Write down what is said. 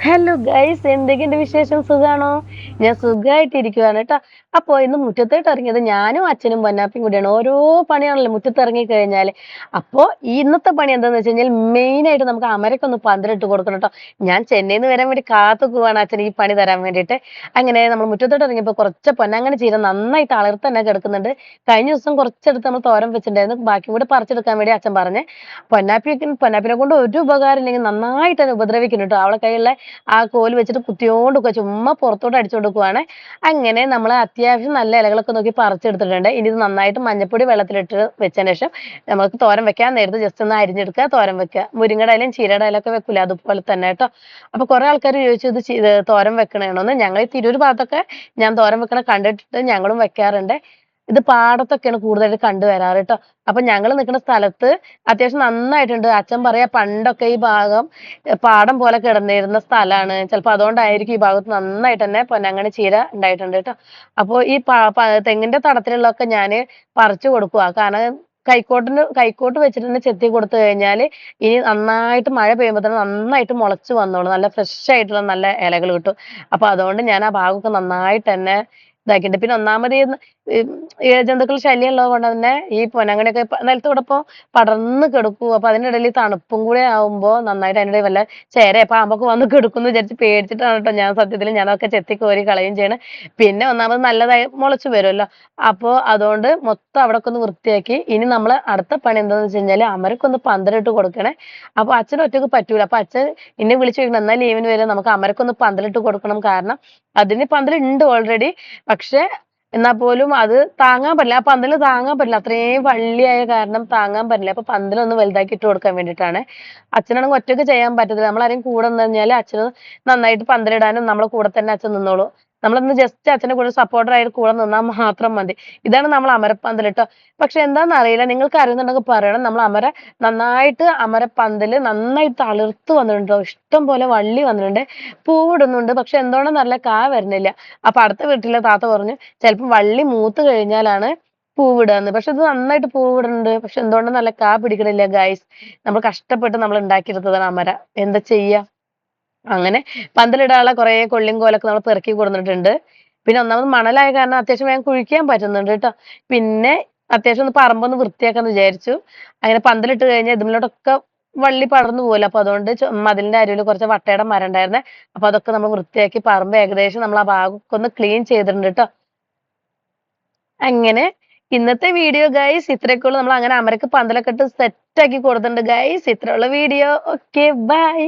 Hello guys, എന്തൊക്കെയുണ്ട് വിശേഷം? സുഖാണോ? ഞാൻ സുഖമായിട്ടിരിക്കുവാണ് കേട്ടോ. അപ്പൊ ഇന്ന് മുറ്റത്തോട്ട് ഇറങ്ങിയത് ഞാനും അച്ഛനും പൊന്നാപ്പിയും കൂടിയാണ്. ഓരോ പണിയാണല്ലോ മുറ്റത്ത് ഇറങ്ങി കഴിഞ്ഞാല്. അപ്പോ ഇന്നത്തെ പണി എന്താന്ന് വെച്ച് കഴിഞ്ഞാൽ മെയിൻ ആയിട്ട് നമുക്ക് അമരക്കൊന്ന് പന്തലിട്ട് കൊടുക്കണം കേട്ടോ. ഞാൻ ചെന്നൈയിൽ നിന്ന് വരാൻ വേണ്ടി കാത്തുക്കുവാണ് അച്ഛൻ ഈ പണി തരാൻ വേണ്ടിയിട്ട്. അങ്ങനെ നമ്മൾ മുറ്റത്തോട്ട് ഇറങ്ങിയപ്പോൾ കുറച്ച് പൊന്നാങ്ങനെ ചീര നന്നായിട്ട് തളിർത്ത് തന്നെ കിടക്കുന്നുണ്ട്. കഴിഞ്ഞ ദിവസം കുറച്ചെടുത്ത് നമ്മൾ തോരൻ വെച്ചിട്ടുണ്ടായിരുന്നു. ബാക്കി കൂടെ പറിച്ചെടുക്കാൻ വേണ്ടി അച്ഛൻ പറഞ്ഞ് പൊന്നാപ്പിനെ കൊണ്ട് ഒരു ഉപകാരം ഇല്ലെങ്കിൽ നന്നായിട്ട് തന്നെ ഉപദ്രവിക്കുന്നു കേട്ടോ. അവളെ കയ്യിലുള്ള ആ കോല് വെച്ചിട്ട് കുത്തിയോണ്ട് നിക്കുവാ. ചുമ്മാ പുറത്തോട്ട് അടിച്ചോണ്ട് നിക്കുവാണ്. അങ്ങനെ നമ്മൾ അത്യാവശ്യം നല്ല ഇലകളൊക്കെ നോക്കി പറിച്ചെടുത്തിട്ടുണ്ട്. ഇനി ഇത് നന്നായിട്ട് മഞ്ഞപ്പൊടി വെള്ളത്തിലിട്ട് വെച്ചതിന് ശേഷം നമുക്ക് തോരൻ വെക്കാൻ നേരത്ത് ജസ്റ്റ് ഒന്ന് അരിഞ്ഞെടുക്കുക, തോരൻ വെക്കുക. മുരിങ്ങയുടെ ഇലയും ചീരയുടെ ഇലയൊക്കെ വെക്കൂല, അതുപോലെ തന്നെ കേട്ടോ. അപ്പൊ കുറെ ആൾക്കാർ ചോദിച്ചു ഇത് തോരൻ വെക്കണേണോന്ന്. ഞങ്ങൾ ഈ തിരൂർ ഭാഗത്തൊക്കെ ഞാൻ തോരൻ വെക്കണ കണ്ടിട്ട് ഞങ്ങളും വെക്കാറുണ്ട്. ഇത് പാടത്തൊക്കെയാണ് കൂടുതലായിട്ട് കണ്ടുവരാറ് ട്ടോ. അപ്പൊ ഞങ്ങൾ നിൽക്കുന്ന സ്ഥലത്ത് അത്യാവശ്യം നന്നായിട്ടുണ്ട്. അച്ഛൻ പറയാ പണ്ടൊക്കെ ഈ ഭാഗം പാടം പോലെ കിടന്നിരുന്ന സ്ഥലാണ്. ചിലപ്പോ അതുകൊണ്ടായിരിക്കും ഈ ഭാഗത്ത് നന്നായിട്ട് തന്നെ പൊന്നാങ്കണ്ണി ചീര ഉണ്ടായിട്ടുണ്ട് ട്ടോ. അപ്പൊ ഈ തെങ്ങിന്റെ തടത്തിലുള്ളതൊക്കെ ഞാന് പറിച്ചു കൊടുക്കുവാ. കാരണം കൈക്കോട്ട് വെച്ചിട്ട് തന്നെ ചെത്തി കൊടുത്തു കഴിഞ്ഞാല് ഇനി നന്നായിട്ട് മഴ പെയ്യുമ്പോ തന്നെ നന്നായിട്ട് മുളച്ചു വന്നോളും. നല്ല ഫ്രഷ് ആയിട്ടുള്ള നല്ല ഇലകൾ കിട്ടും. അപ്പൊ അതുകൊണ്ട് ഞാൻ ആ ഭാഗമൊക്കെ നന്നായിട്ട് തന്നെ ഇതാക്കിയിട്ടുണ്ട്. പിന്നെ ഒന്നാമത് ഈ ഇഴജന്തുക്കൾ ശല്യം ഉള്ളത് കൊണ്ട് തന്നെ ഈ പൊന്നാങ്കണ്ണിയൊക്കെ നിലത്തൂടെ ഇപ്പൊ പടർന്ന് കിടക്കും. അപ്പൊ അതിനിടയിൽ ഈ തണുപ്പും കൂടെ ആവുമ്പോ നന്നായിട്ട് അതിനിടെ വല്ല ചേരയോ പാമ്പൊക്കെ വന്ന് കിടക്കുംന്ന് വിചാരിച്ച് പേടിച്ചിട്ടാണ് കേട്ടോ ഞാൻ സത്യത്തിൽ ഞാനതൊക്കെ ചെത്തി കോരി കളയുകയും ചെയ്യണേ. പിന്നെ ഒന്നാമത് നല്ലതായി മുളച്ചു വരുമല്ലോ. അപ്പൊ അതുകൊണ്ട് മൊത്തം അവിടൊക്കെ ഒന്ന് വൃത്തിയാക്കി ഇനി നമ്മള് അടുത്ത പണി എന്താന്ന് വെച്ച് കഴിഞ്ഞാല് അമരക്കൊന്ന് പന്തലിട്ട് കൊടുക്കണേ. അപ്പൊ അച്ഛന് ഒറ്റക്ക് പറ്റൂല. അപ്പൊ അച്ഛൻ എന്നെ വിളിച്ചു ചോദിക്കണം എന്നാ ലീവിന് വരും, നമുക്ക് അമരക്കൊന്ന് പന്തലിട്ട് കൊടുക്കണം. കാരണം അതിന് പന്തലുണ്ട് ഓൾറെഡി. പക്ഷെ എന്നാ പോലും അത് താങ്ങാൻ പറ്റില്ല. ആ പന്തല് താങ്ങാൻ പറ്റില്ല. അത്രയും വള്ളിയായ കാരണം താങ്ങാൻ പറ്റില്ല. അപ്പൊ പന്തലൊന്ന് വലുതാക്കി ഇട്ട് കൊടുക്കാൻ വേണ്ടിയിട്ടാണ്. അച്ഛനാണെങ്കിൽ ഒറ്റയ്ക്ക് ചെയ്യാൻ പറ്റത്തില്ല. നമ്മളാരെങ്കിലും കൂടെ നിന്ന് കഴിഞ്ഞാല് അച്ഛന് നന്നായിട്ട് പന്തലിടാനും നമ്മളെ കൂടെ തന്നെ അച്ഛൻ നിന്നോളും. നമ്മളൊന്ന് ജസ്റ്റ് അച്ഛന്റെ കൂടെ സപ്പോർട്ടറായിട്ട് കൂടെ നിന്നാൽ മാത്രം മതി. ഇതാണ് നമ്മൾ അമരപ്പന്തൽ ട്ടോ. പക്ഷെ എന്താന്ന് അറിയില്ല, നിങ്ങൾക്ക് അറിയുന്നുണ്ടെങ്കിൽ പറയണം. നമ്മൾ നന്നായിട്ട് അമരപ്പന്തല് നന്നായിട്ട് തളിർത്ത് വന്നിട്ടുണ്ട് ട്ടോ. ഇഷ്ടം പോലെ വള്ളി വന്നിട്ടുണ്ട്. പൂവിടുന്നുണ്ട്. പക്ഷെ എന്തുകൊണ്ടെന്നറിയില്ല കാ വരുന്നില്ല. അപ്പൊ അടുത്ത വീട്ടിലെ താത്ത പറഞ്ഞു ചിലപ്പോ വള്ളി മൂത്ത് കഴിഞ്ഞാലാണ് പൂവിടുകയെന്ന്. പക്ഷെ ഇത് നന്നായിട്ട് പൂവിടുന്നുണ്ട്. പക്ഷെ എന്തുകൊണ്ടെന്നല്ല കാ പിടിക്കണില്ല ഗായ്സ്. നമ്മൾ കഷ്ടപ്പെട്ട് നമ്മൾ ഉണ്ടാക്കിയെടുത്തതാണ് അമര. എന്താ ചെയ്യാ? അങ്ങനെ പന്തലിടാനുള്ള കുറെ കൊള്ളിയും കോലൊക്കെ നമ്മൾ പെറുക്കി കൊടുത്തിട്ടുണ്ട്. പിന്നെ ഒന്നാമത് മണലായ കാരണം അത്യാവശ്യം വേഗം കുഴിക്കാൻ പറ്റുന്നുണ്ട് കേട്ടോ. പിന്നെ അത്യാവശ്യം ഒന്ന് പറമ്പൊന്ന് വൃത്തിയാക്കാന്ന് വിചാരിച്ചു. അങ്ങനെ പന്തലിട്ട് കഴിഞ്ഞാൽ ഇതിലൂടെയൊക്കെ വള്ളി പടർന്നു പോകില്ല. അപ്പൊ അതുകൊണ്ട് മതിലിന്റെ അരുവിൽ കുറച്ച് വട്ടയുടെ മരം ഉണ്ടായിരുന്നെ. അപ്പൊ അതൊക്കെ നമ്മൾ വൃത്തിയാക്കി പറമ്പ് ഏകദേശം നമ്മൾ ആ ഭാഗമൊക്കെ ഒന്ന് ക്ലീൻ ചെയ്തിട്ടുണ്ട് ട്ടോ. അങ്ങനെ ഇന്നത്തെ വീഡിയോ ഗൈസ് ഇത്രയൊക്കെ ഉള്ളൂ. നമ്മൾ അങ്ങനെ അമരക്ക് പന്തലൊക്കെ ഇട്ട് സെറ്റ് ആക്കി കൊടുത്തിട്ടുണ്ട് ഗൈസ്. ഇത്രയുള്ള വീഡിയോ. Okay bye.